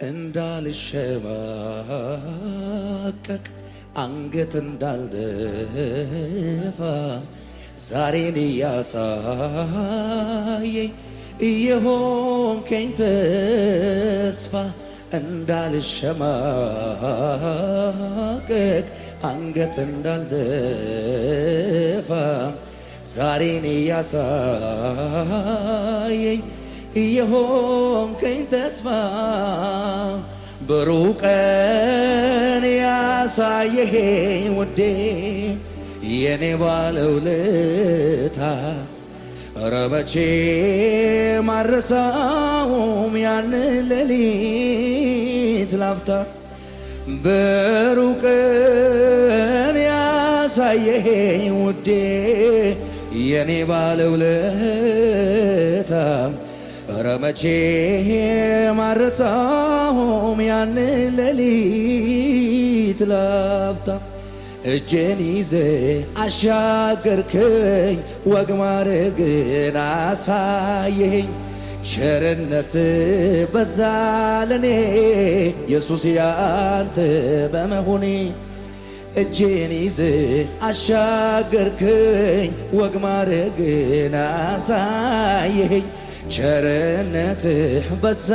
እንዳልሸማቀቅ አንገት እንዳልደፋ ዛሬን እያሳየኝ እየሆንከኝ ተስፋ እንዳልሸማቀቅ አንገት እንዳልደፋ ዛሬን እያሳየኝ እየሆንከኝ ተስፋ ብሩህ ቀን ያሳየኸኝ ውዴ የኔ ባለውለታ ኧረ መቼም አልረሳውም ያንን ሌሊት ላፍታ ብሩህ ቀን ያሳየኸኝ ውዴ የኔ ባለውለታ ኧረ መቼም አልረሳውም ያንን ሌሊት ላፍታ እጄን ይዘህ አሻገርከኝ ወግ ማዕረግን አሳየኸኝ ቸርነት በዛ ለኔ ኢየሱስ ያንተ በመሆኔ እጄን ይዘህ አሻገርከኝ ወግ ማዕረግን አሳየኸኝ ቸርነትህ በዛ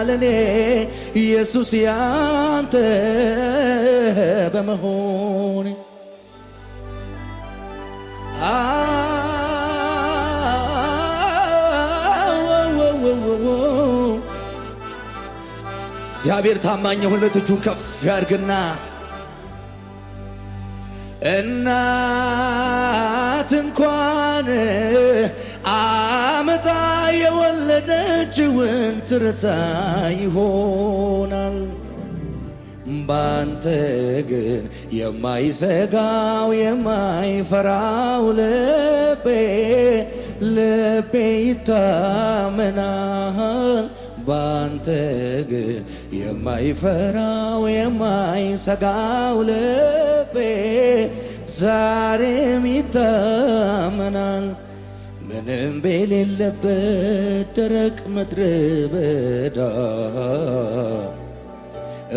ለኔ ኢየሱስ ያንተ በመሆኔ እግዚአብሔር ታማኝ የሆነለት እጁን ከፍ ያድርግና እናት እንኳን አመጣ የወለደችውን ትረሳ ይሆናል ባንተ ግን የማይሰጋው የማይፈራው ልቤ ይታመናል ባንተ ግን የማይፈራው የማይሰጋው ልቤ ዛሬም ይታመናል ምንም በሌለበት ደረቅ ምድረ በዳ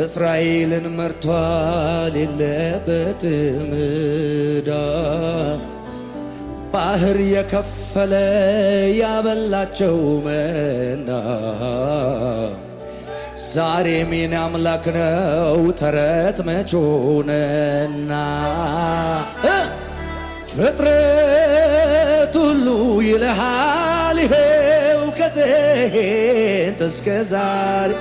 እስራኤልን መርቷል የለበትም ዕዳ ባህር የከፈለ ያበላቸው መና ዛሬም የኔ አምላክ ነው ተረት መች ሆነና ፍጥረት ሁሉ ይልሃል ይኸው ከጥንት እስከ ዛሬ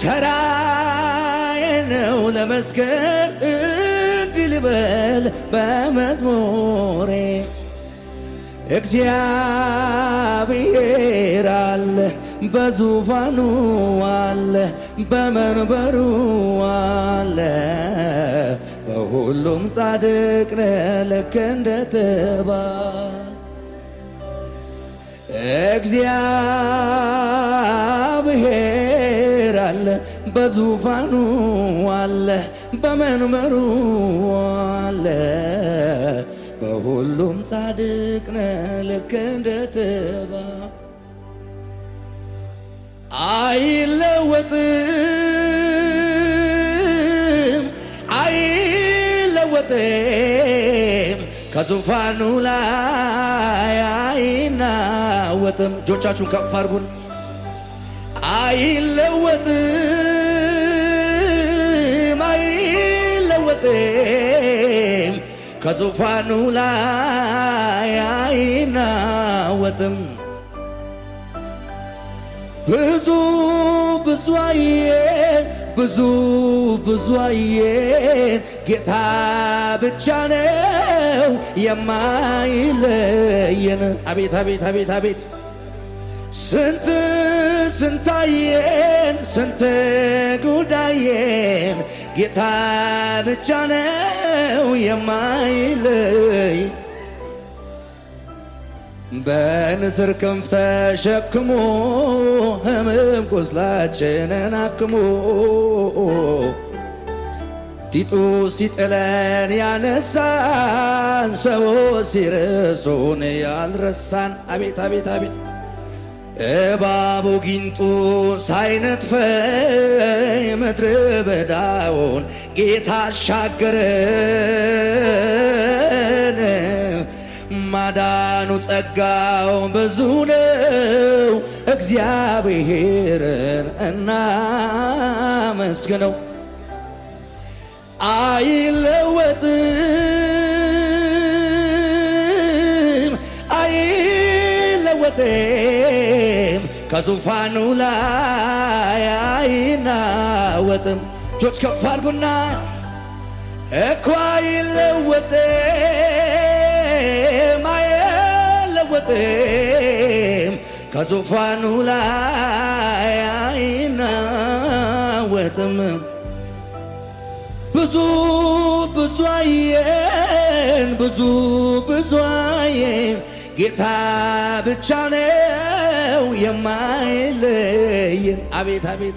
ተራዬ ነው ለመስገን እንዲህ ልበል በመዝሙሬ እግዚአብሔር አለ በዙፋኑ አለ በመንበሩ አለ በሁሉም ጻድቅ ነህ ልክ እንደተባለ እግዚአብሔር አለ በዙፋኑ አለ በመንበሩ አለ በሁሉም ጻድቅ ነህ ልክ እንደተባለ አይለወጥም ከዙፋኑ ላይ አይናወጥም እጆቻችሁን ከፍ አድርጉን አይለወጥም ከዙፋኑ ላይ አይናወጥም ብዙ አየን ጌታ ብቻ ነው የማይለየን አቤት አቤት አቤት አቤት ስንት አየን ስንት ጉዳየን ጌታ ብቻ ነው የማይለይ በንስር ክንፍ ተሸክሞ ሕመም ቁስላችንን አክሞ ጢጡ ሲጥለን ያነሳን ሰዎች ሲረሱን ያልረሳን አቤት አቤት አቤት እባቡ ጊንጡ ሳይነጥፈኝ ምድረ በዳውን ጌታ አሻገረን። ማዳኑ ጸጋው ብዙ ነው፣ እግዚአብሔርን እናመስግነው። አይለወጥም አይለወጥም፣ ከዙፋኑ ላይ አይናወጥም። እጆች ከፍ አድርጉና እኮ አይለወጥም አይለወጥም፣ ከዙፋኑ ላይ አይናወጥም። ብዙ ብዙ አየን ብዙ ብዙ አየን፣ ጌታ ብቻ ነው የማይለየን። አቤት አቤት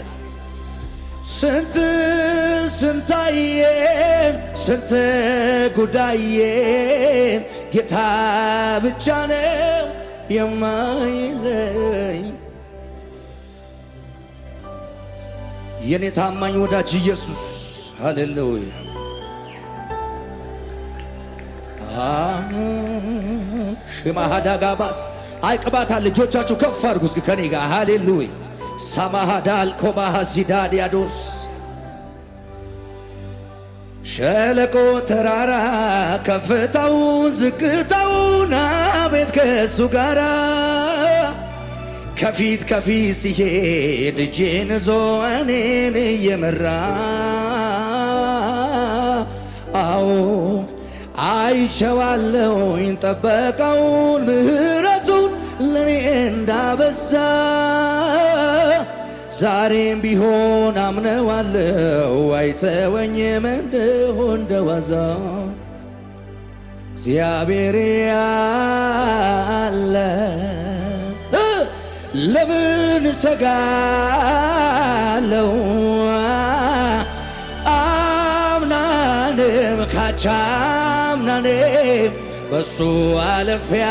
ስንት ስንት አየን ስንት ጉዳየን፣ ጌታ ብቻ ነው የማይለይ። የኔ ታማኝ ወዳጅ ኢየሱስ ሃሌሉያ። ሽማሃዳጋባስ አይቅባታ ልጆቻችሁ ከፍ አድርጉ እስኪ ከኔ ጋር ሃሌሉያ። ሳማሃዳል ኮባሃ ሲዳዲያዶስ ሸለቆ ተራራ ከፍታው ዝቅታውን አቤት ከሱ ጋራ ከፊት ከፊት ሲሄድ እጄን ይዞ እኔን እየመራ አዎ አይቼዋለሁኝ ጠበቃውን ምሕረቱን ለኔ እንዳበዛ ዛሬም ቢሆን አምነዋለሁ አይተወኝም እንደሁ እንደዋዛ እግዚአብሔር ያለ ለምን እሰጋለሁ አምናንም ካቻምናንም በሱ አልፌያለሁ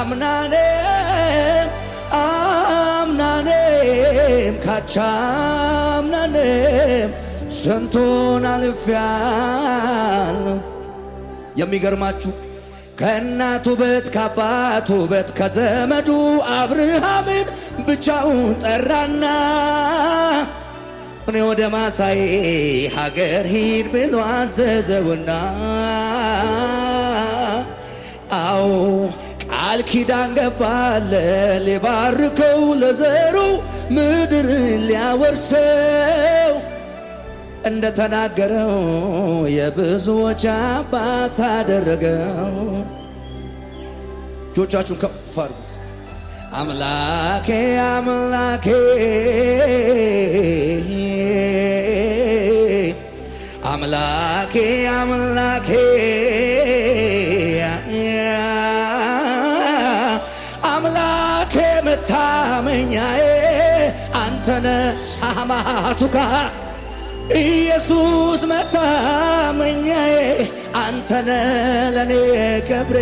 አምናንም አምናንም ካቻምናንም ስንቱን አልፌያለሁ። የሚገርማችሁ ከእናቱ በት ከአባቱ በት ከዘመዱ አብርሃምን ብቻውን ጠራና እኔ ወደ ማሳዬ ሀገር ሂድ ብሎ አዘዘውና አዎ ቃል ኪዳን ገባለ ሊባርከው ለዘሩ ምድር ሊያወርሰው እንደ ተናገረው የብዙዎች አባት አደረገው። እጆቻችሁን ከፍ አድርጉ። አምላኬ አምላኬ አምላኬ አምላኬ አምላኬ መታመኛዬ አንተነ ሳማቱካ ኢየሱስ መታመኛዬ አንተነ ለኔ ክብሬ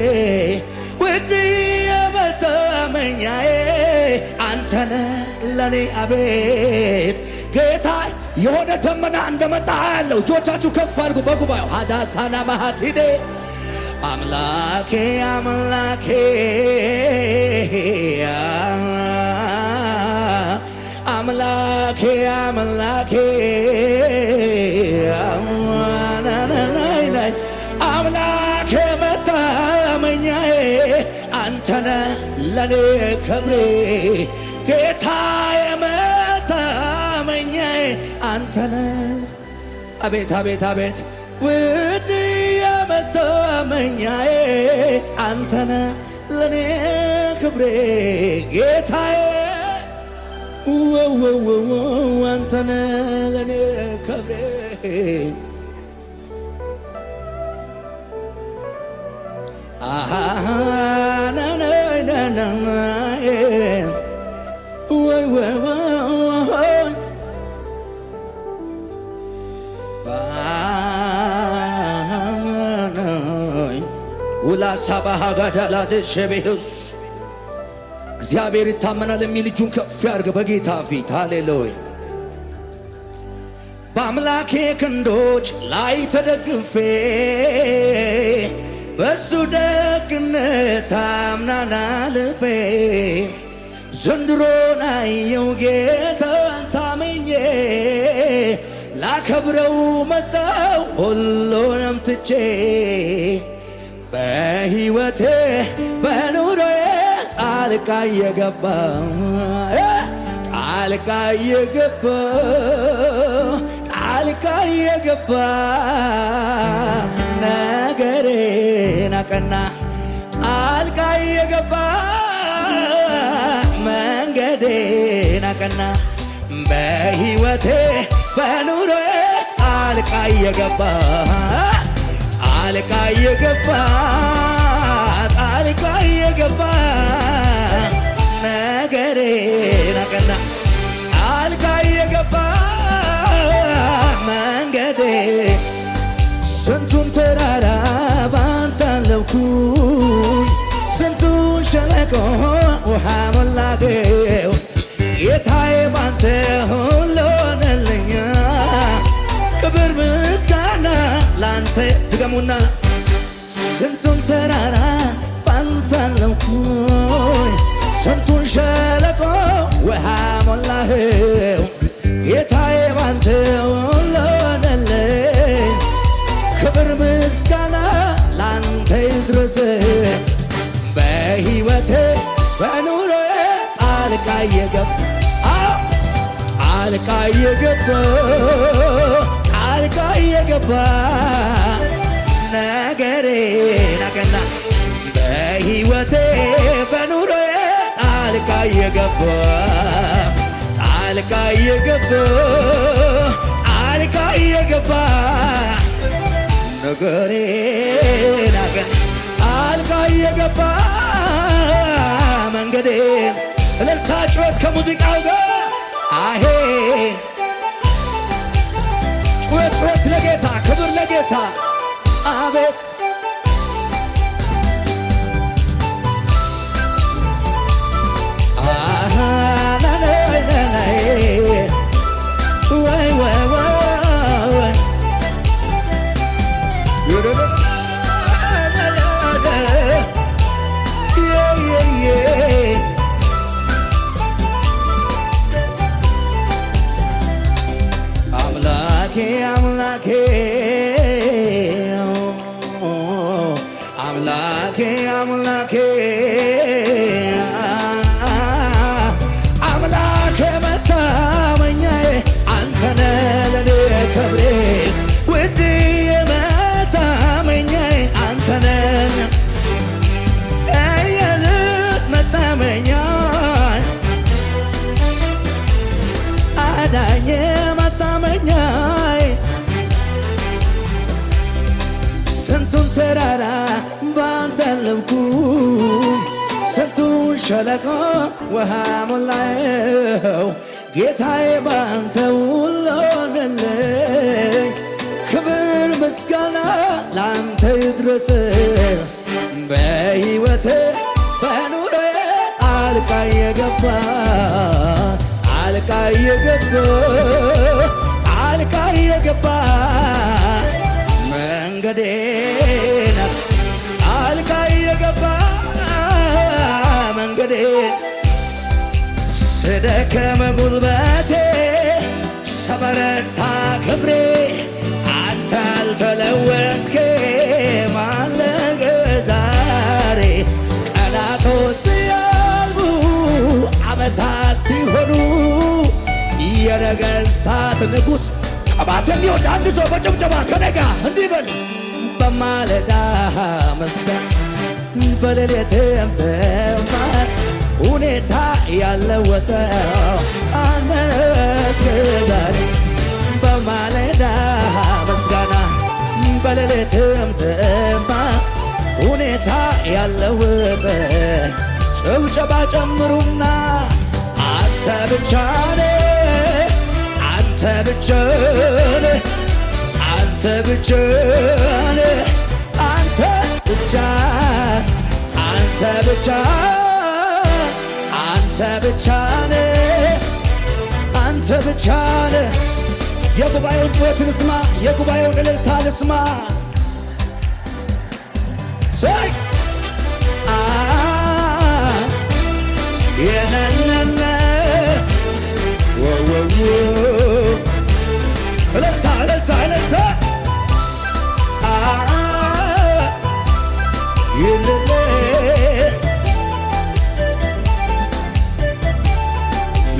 ውድዬ መታመኛዬ አንተነ ለኔ አቤት ጌታ የሆነ ደመና እንደመጣ ያለው እጆቻችሁ ከፍ አድርጉ በጉባኤው ሃዳሳና ማሃቲዴ አምላኬ አምላኬ አምላኬ አምላኬ አምላኬ መታመኛዬ አንተነ ለኔ ክብሬ ጌታዬ መታመኛዬ አንተነ አቤት አቤት አቤት ውድዬ መታመኛዬ አንተነ ለኔ ክብሬ ጌታዬ አንተነ ለኔ ክብሬ ውላ ሳባሃ ጋዳላ ደሸቤሁስ እግዚአብሔር ይታመናል የሚል እጁን ከፍ ያድርግ በጌታ ፊት። ሃሌሉያ። በአምላኬ ክንዶች ላይ ተደግፌ በሱ ደግነት አምናና ልፌ ዘንድሮን አየው ጌታን ታምኜ ላከብረው መጣው ሁሉንም ትቼ በሕይወቴ በኑሮዬ ጣልቃ የገባ ጣልቃ የገባ ጣልቃ የገባ ነገሬን አቀና ጣልቃ የገባ መንገዴን አቀና በሕይወቴ በኑሮዬ ጣልቃ የገባ ጣልቃ የገባ ጣልቃ የገባ ነገሬን አቀና ጣልቃ የገባ መንገዴ ስንቱን ተራራ ባንተ አለፍኩኝ ስንቱን ሸለቆ ውሃ ሞላገው ጌታዬ ባንተ ሁሉ ሆነልኛ ክብር ምስጋና ላንተ ድገሙና ስንቱን ተራራ ባንተ አለፍኩኝ ስንቱን ሸለቆ ውሃ ሞላኸው ጌታዬ ባንተ ሁሉ ሆነልኝ ክብር ምስጋና ላንተ ይድረስ በሕይወቴ በኑሮዬ ጣልቃ የገባ ጣልቃ የገባ ጣልቃ የገባ ነገሬን አቀና በሕይወቴ በኑሮዬ ጣልቃ የገባ ጣልቃ የገባ ጣልቃ የገባ ነገሬን አቀና ጣልቃ የገባ መንገዴን እልልታ ጩኸት ከሙዚቃው ጋር አሄ ጩኸት ጩኸት ለጌታ ክብር ለጌታ አቤት ወይ ወይ ወይ አምላኬ አምላኬ አምላኬ አምላኬ መታመኛዬ አንተነ ለኔ ክብሬ ውድዬ መታመኛዬ አንተነ የልብ መታመኛዬ አዳኜ መታመኛዬ ስንቱን ተራራ ባንተ አለፍኩኝ ስንቱን ሸለቆ ውሃ ሞላኸው ጌታዬ ባንተ ሁሉ ሆነልኝ ክብር ምስጋና ላንተ ይድረስ በሕይወቴ በኑሮዬ ጣልቃ የገባ ጣልቃ የገባ ጣልቃ የገባ መንገዴን ጣልቃ የገባ መንገዴን ስደከም ጉልበቴ ሰበረታ ክብሬ አንተ አልተለወጥክም አለህ ዛሬ ቀናቶች ሲያልፉ ዓመታት ሲሆኑ የነገሥታት ንጉሥ ቅባት የሚወድ አንድ ሰው በጭብጨባ ከነጋ እንዲህ በል በማለዳ መስገን በሌሊትም ዝማሬ ሁኔታ ያለወጠው አንተ እስከ ዛሬ በማለዳ ምስጋና በሌሊትም ዝማሬ ሁኔታ ያለወጠ ጭብጨባ ጨምሩና አንተ ብቻ ነህ አንተ ብቻ ነህ አንተ ብቻ ነህ አንተ ብቻ አንተ ብቻ አንተ ብቻ ነህ፣ አንተ ብቻ ነህ። የጉባኤውን ጩኸት ልስማ፣ የጉባኤውን እልልታ ልስማ። ሰይ የነነነ ወወው እልልታ እልልታ እልልታ ይልል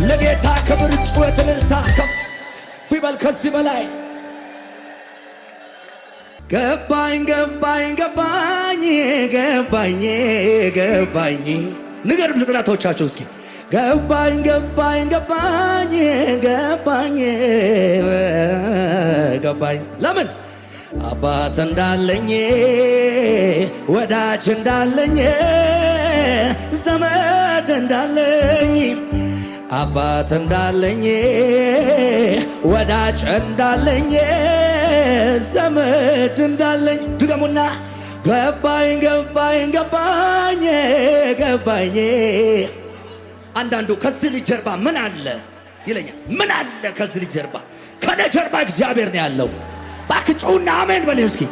ለጌታ ክብር ጩኸት እልልታ ከፍ ይበል ከዚህ በላይ። ገባኝ ገባኝ ገባኝ ገባኝ ገባኝ ንገሩ ልቅናቶቻቸው እስኪ ገባኝ ገባኝ ገባኝ ገባኝ ገባኝ። ለምን አባት እንዳለኝ ወዳጅ እንዳለኝ ዘመድ እንዳለኝ አባት እንዳለኝ ወዳጅ እንዳለኝ ዘመድ እንዳለኝ ድገሙና ገባኝ ገባኝ ገባኝ ገባኝ። አንዳንዱ ከዚህ ልጅ ጀርባ ምን አለ ይለኛል። ምን አለ ከዚህ ልጅ ጀርባ? ከኔ ጀርባ እግዚአብሔር ነው ያለው። ባክጮውና አሜን በልህ እስኪ።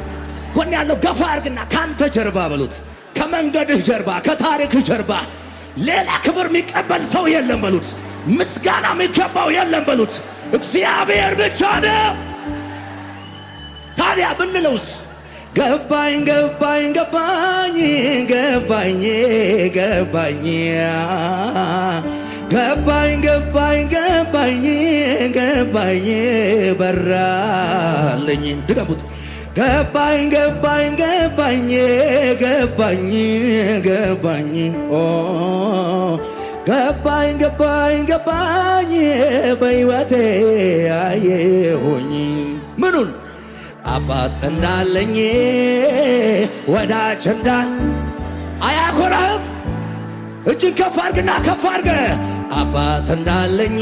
ጎን ያለው ገፋ አርግና ካንተ ጀርባ በሉት። ከመንገድህ ጀርባ፣ ከታሪክህ ጀርባ ሌላ ክብር የሚቀበል ሰው የለም በሉት። ምስጋና የሚገባው የለም በሉት። እግዚአብሔር ብቻ ነው። ታዲያ ብንለውስ ገባኝ ገባኝ ገባኝ ገባኝ ገባኝ ገባኝ ገባኝ ገባኝ ገባኝ በራልኝ። ድገሙት። ገባኝ ገባኝ ገባኝ ገባኝ ገባኝ ገባኝ ገባኝ ገባኝ በሕይወቴ አየሁኝ ምኑን አባት እንዳለኝ ወዳጅ አያኮራህም? እጅን ከፍ አርግና ከፍ አርገ አባት እንዳለኝ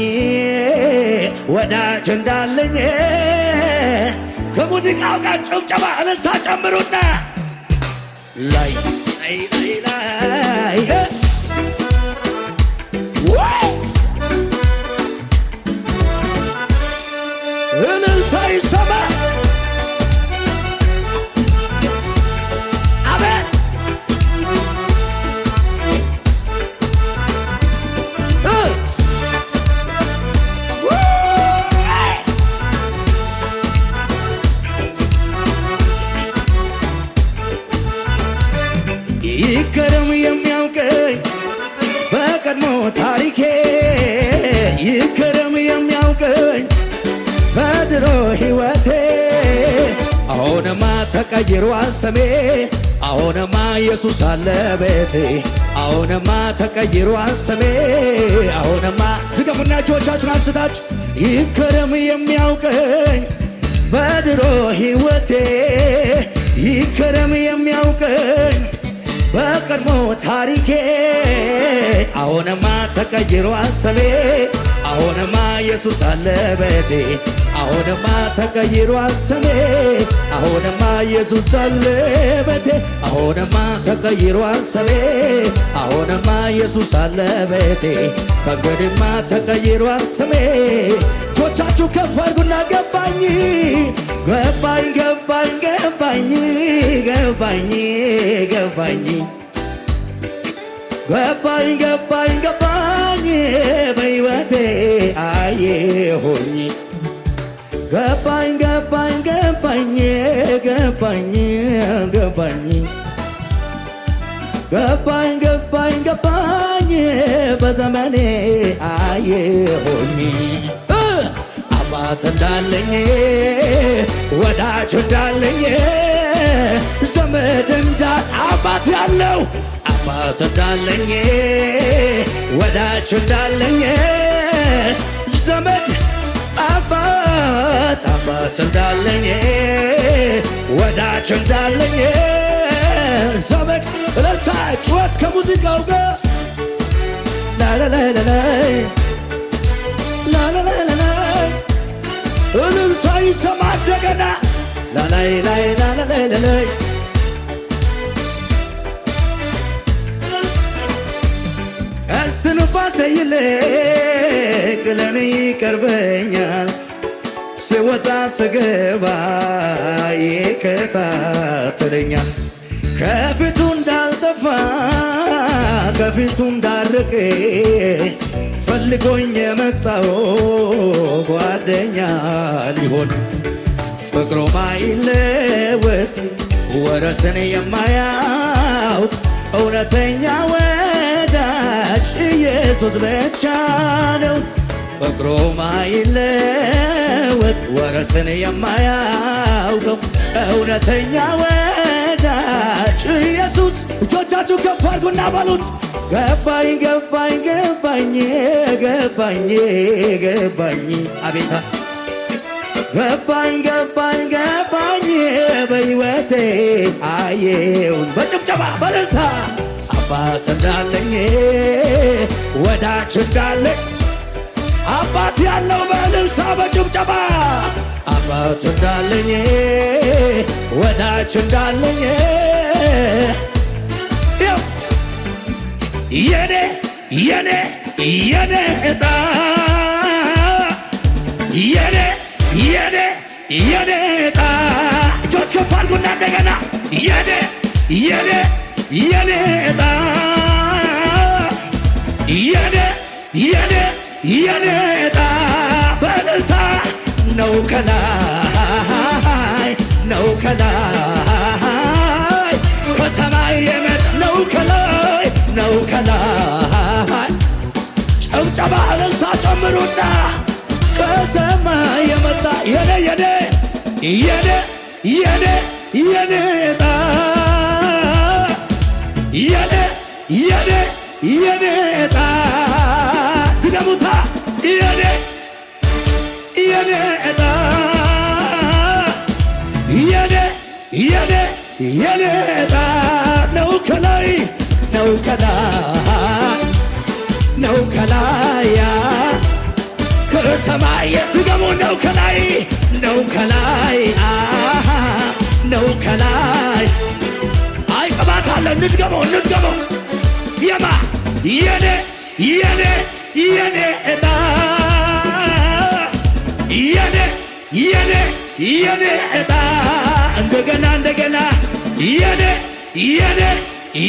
ወዳጅ እንዳለኝ ከሙዚቃው ጋር ጭብጨባ እልልታ ጨምሩና ላይ ላይ ላይ እልልታ ይሰማ። አሜን። ይገረም የሚያውቀኝ በቀድሞ ታሪኬ፣ ይገረም የሚያውቀኝ በድሮ ሕይወቴ። አሁንማ ተቀይሯል ስሜ፣ አሁንማ ኢየሱስ አለ ቤቴ። አሁንማ ተቀይሯል ስሜ፣ አሁንማ ዝገቡና እጆቻችሁን አንስታችሁ ይገረም የሚያውቀኝ በድሮ ሕይወቴ፣ ይገረም የሚያውቀኝ በቀድሞ ታሪኬ። አሁንማ ተቀይሯል ስሜ፣ አሁንማ ኢየሱስ አለ ቤቴ። አሁንማ ተቀይሯል ስሜ፣ አሁንማ ኢየሱስ አለ ቤቴ። አሁንማ ተቀይሯል ስሜ፣ አሁንማ ኢየሱስ አለ ቤቴ። ከእንግዲህማ ተቀይሯል ስሜ። እጆቻችሁ ከፍ አድርጉና ገባኝ ገባኝ ገባኝ ገባኝ ገባኝ ገባኝ ገባኝ ገባኝ ገባኝ በሕይወቴ አየሁኝ። ገባኝ ገባኝ ገባኝ ገባኝ ገባኝ ገባኝ ገባኝ ገባኝ በዘመኔ አየሁኝ። አባት እንዳለኝ ወዳጅ እንዳለኝ ዘመድ አባት ያለው አባት እንዳለኝ ወዳጅ እንዳለኝ ዘመድ አባት እንዳለኝ ወዳጅ እንዳለኝ ዘመድ። እልልታ ጩኸት ከሙዚቃው ጋር ላላላላይ ላላላላይ እልልታ ይሰማ እንደገና ላላይ ላይ ላላላላይ ቀስትን ከነፋስ ይልቅ ለኔ ይቀርበኛል ስወጣ ስገባ ይከታተለኛል ከፊቱ እንዳልጠፋ ከፊቱ እንዳርቅ ፈልጎኝ የመጣው ጓደኛ ሊሆን ፍቅሩ ማይለወጥ ወረትን የማያውቅ እውነተኛ ወዳጅ ኢየሱስ ብቻ ነው ፍቅሩ ማይለወጥ ወረትን የማያውቀው እውነተኛ ወዳጅ ኢየሱስ እጆቻችሁ ከፍ አድርጉና በሉት ገባኝ ገባኝ ገባኝ ገባኝ ገባኝ አቤታ ገባኝ ገባኝ ገባኝ በሕይወቴ አየውን በጭብጨባ በእልልታ አባት እንዳለኝ ወዳጅ እንዳለኝ አባት ያለው በእልልታ በጭብጨባ አባት እንዳለኝ ወዳጅ እንዳለኝ የኔ የኔ የኔ ዕጣ የኔ የኔ የኔ ዕጣ እጆች ከፍ አድርጉና እንደገና የኔ የኔ የኔ ዕጣ የኔ የኔ የኔ ዕጣ በእልልታ ነው ከላይ ነው ከላይ ከሰማይ የመጣ ነው ከላይ ነው ከላይ ጭብጨባ እልልታ ጨምሩና ከሰማይ የመጣ የኔ የኔ የኔ የኔ የኔ ዕጣ የኔ የኔ የኔ ዕጣ ትገሙታ የኔ የኔ ዕጣ የኔ የኔ የኔ ዕጣ ነው ከላይ ነው ከላይ ነው ከላይ ከሰማይ ትገሙ ነው ከላይ ነው ከላይ ነው ከላይ አይ ቅባት አለ እንድገመው እንድገመው የማ የኔ የኔ የኔ ዕጣ የኔ የኔ የኔ ዕጣ እንደገና እንደገና የኔ የኔ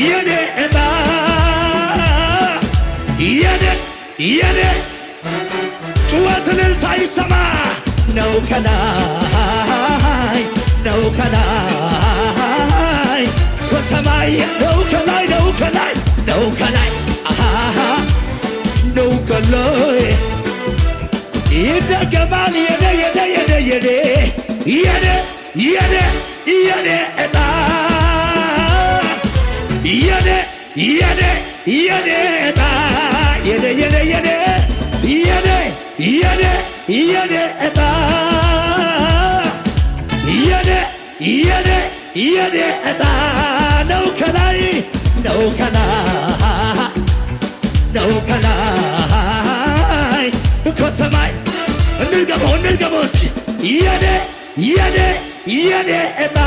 የኔ ዕጣ የኔ የኔ ጩኸት እልልታ ይሰማ ነው ከላይ ነው ከላይ ከሰማይ ነው ከላይ ነው ከላይ ነው ከላይ ነው ከላይ ይደገማል የኔ የኔ የኔ የኔ የኔ የኔ የኔ ዕጣ የኔ የኔ የኔ ዕጣ የኔ የኔ የኔ የኔ የኔ የኔ ዕጣ የኔ የኔ የኔ ዕጣ ነው ከላይ ነው ከላይ ነው ከላይ ከሰማይ እንድገመው እንድገመው እስኪ የኔ የኔ የኔ ዕጣ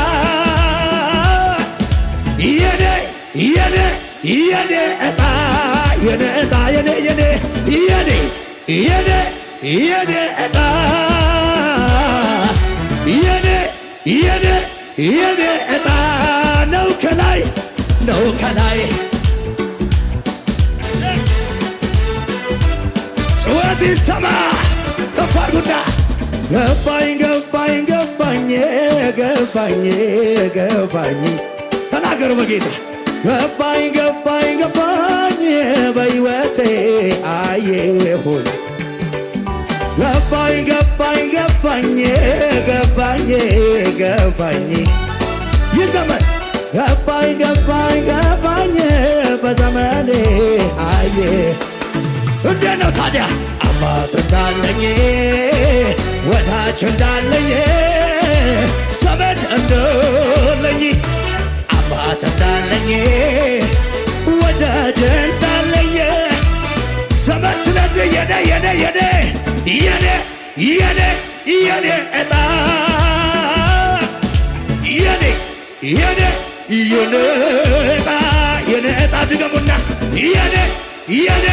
የኔ የኔ የኔ ዕጣ የኔ ዕጣ የኔ የኔ የኔ የኔ የኔ ዕጣ የኔ የኔ የኔ ዕጣ ነው ከላይ ነው ከላይ ጩኸት ይሰማ ከፍ አድርጉና ገባኝ ገባኝ ገባኝ ገባኝ ገባኝ ተናገሩ በጌታ ገባኝ ገባኝ ገባኝ በሕይወቴ አየሁኝ ገባኝ ገባኝ ገባኝ ገባኝ ገባኝ ይህ ዘመን ገባኝ ገባኝ ገባኝ በዘመኔ አየ እንዴት ነው ታዲያ አባት እንዳለኝ ወዳጅ እንዳለኝ ዘመድ እንዳለኝ አባት እንዳለኝ ወዳጅ እንዳለኝ ዘመድ ስለዚህ የኔ የኔ የኔ የኔ የኔ የኔ ዕጣ የኔ የኔ የኔ ዕጣ የኔ ዕጣ ድገሙና የኔ የኔ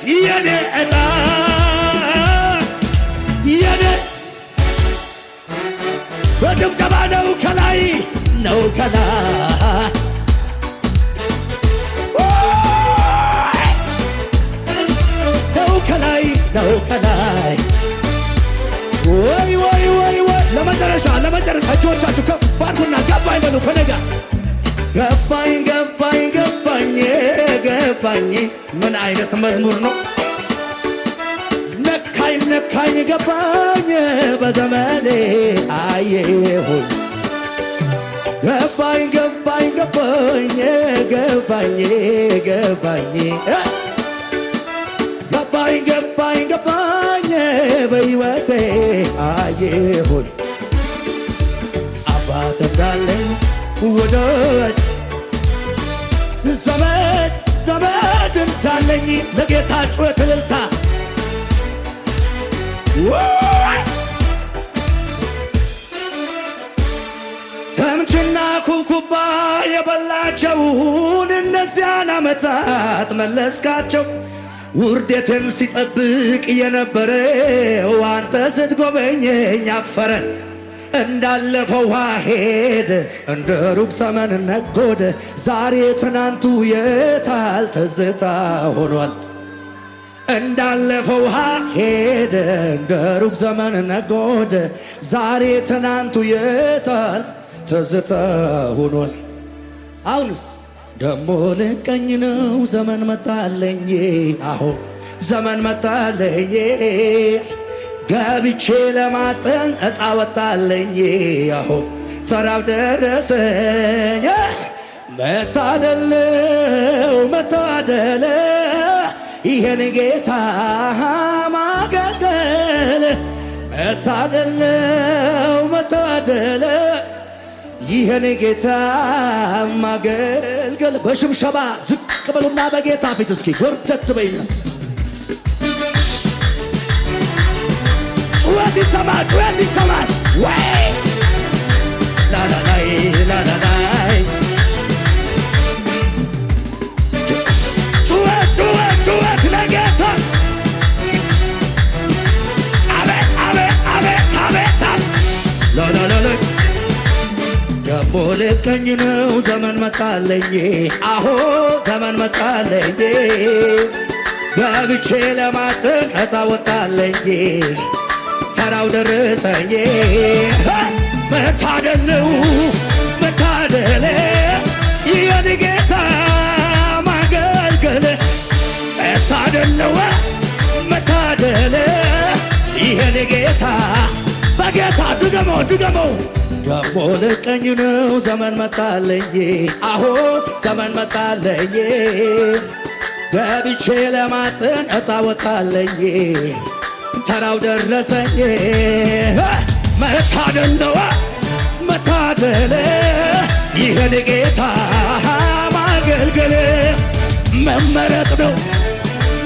የኔ ዕጣ የኔ በጭብጨባ ነው ከላይ ነው ከላይ ነው ከላይ ነው ከላይ ወይ ወይ ወይ ወይ ለመጨረሻ እጆቻችሁ ከፍ አድርጉና ገባኝ በሉ ከነጋ ገባኝ ገባኝ ገባኝ ገባኝ ምን አይነት መዝሙር ነው ነካኝ ነካኝ ገባኝ በዘመኔ አየሁኝ ገባኝ ገባኝ ገባኝ ገባኝ ገባኝ ገባኝ ገባኝ ገባኝ በሕይወቴ አየሁኝ አባት እንዳለኝ ወዳጅ ዘመድ እንዳለኝ ለጌታ ጩኸት እልልታ ተምችና ኩብኩባ የበላቸውን እነዚያን ዓመታት መለስካቸው ውርደትን ሲጠብቅ የነበረው አንተ ስትጎበኘኝ አፈረን እንዳለፈው ውሃ ሄደ እንደ ሩቅ ዘመን ነጎደ ዛሬ ትናንቱ የታል ትዝታ ሆኗል እንዳለፈው ውሃ ሄደ እንደ ሩቅ ዘመን ነጎደ ዛሬ ትናንቱ የታል ትዝታ ሆኗል አሁንስ ደሞ ልቀኝ ነው ዘመን መጣለኝ አሁን ዘመን መጣለኝ ገብቼ ለማጠን ዕጣ ወጣለኝ አሁን ተራው ደረሰኝ መታደለው መታደለ ይሄን ጌታ ማገልገል መታደለው መታደለ ይሄን ጌታ ማገልገል በሽብሸባ ዝቅ በሉና በጌታ ፊት እስኪ ጎርተት በይና ጩኸት ይሰማል ወይ ላላላይ ላላላይ ጩኸት ለጌታ አቤት አቤት አቤት አቤት ላላላይ ደሞ ልቀኝ ነው ዘመን መጣለኝ አሆ ዘመን መጣለኝ ገብቼ ለማጠን ዕጣ ወጣለኝ ተራው ደረሰኝ መታደል ነው መታደል ይሄን ጌታ ማገልገል መታደል ነው መታደል ይሄን ጌታ በጌታ ድገመው ደሞ ልቀኝ ነው ዘመን መጣለኝ አሆ ዘመን መጣለኝ ገብቼ ለማጠን ዕጣ ወጣለኝ ተራው ደረሰኝ መታደል ነው መታደል ይሄን ጌታ ማገልገል መመረጥ ነው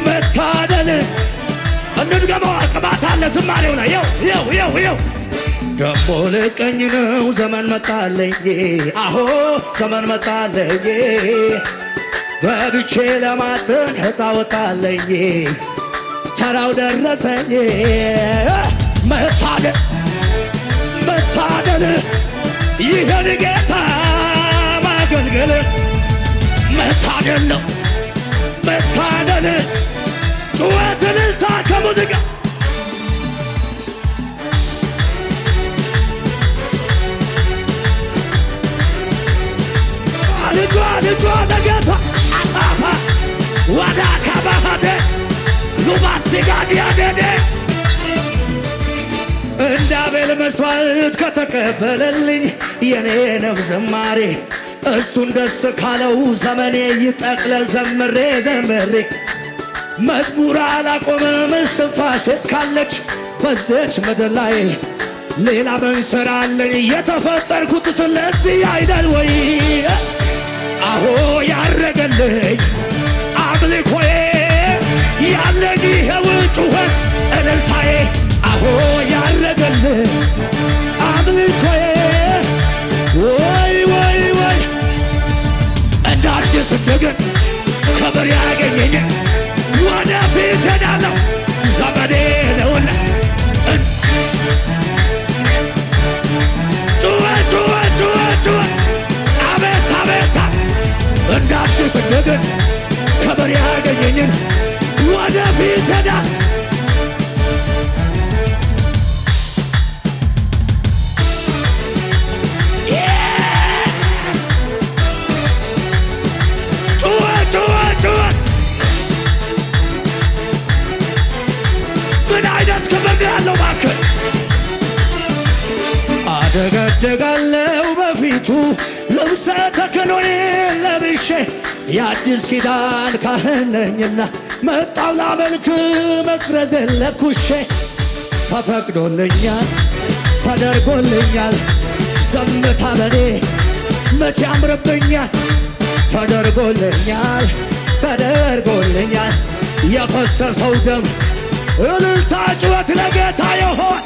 መታደል እንድገመው ቅባት አለ ዝማሬው ላይ ይው ደሞ ልቀኝ ነው ዘመን መጣለኝ አሆ ዘመን መጣለኝ ገብቼ ለማጠን ዕጣ ወጣለኝ ተራው ደረሰኝ መታደል ይሄን ጌታ ማገልገል መታደል ነው መታደል ጩኸት እልልታ ከሙዚቃ ልጇ ለጌታ አጣፋ ወዳ ካባሃደ ሉባሲጋዲያዴዴ እንደ አቤል መሥዋዕት ከተቀበለልኝ የኔንም ዝማሬ እሱን ደስ ካለው ዘመኔ ይጠቅለል ዘምሬ መዝሙር አላቆምም እስትንፋሴ እስካለች በዚች ምድር ላይ ሌላ ምን ሥራ አለኝ የተፈጠርኩት ስለዚህ አይደል ወይ አሆ ያረገልኝ አምልኮዬ ያለኝ ይኸው ጩኸት እልልታዬ አሆ ያረገልኝ አምልኮዬ ወይ እንደ አዲስ እንደገና ክብር ያገኘኝ ወደፊት ነገን ከበር ያገኘኝን ወደፊት ሄዳ ምን አይነት ክብር ያለው ባክህ አደገደጋለው በፊቱ ልብሰ ተክህኖዬ ለብሼ የአዲስ ኪዳን ካህን ነኝና መጣው ላመልክ መቅረዜን ለኩሼ ተፈቅዶልኛል ተደርጎልኛል ዝምታ በኔ መቼ ያምርብኛል ተደርጎልኛል ተደርጎልኛል የፈሰሰው ደም እልልታ ጩኸት ለጌታ ይሆን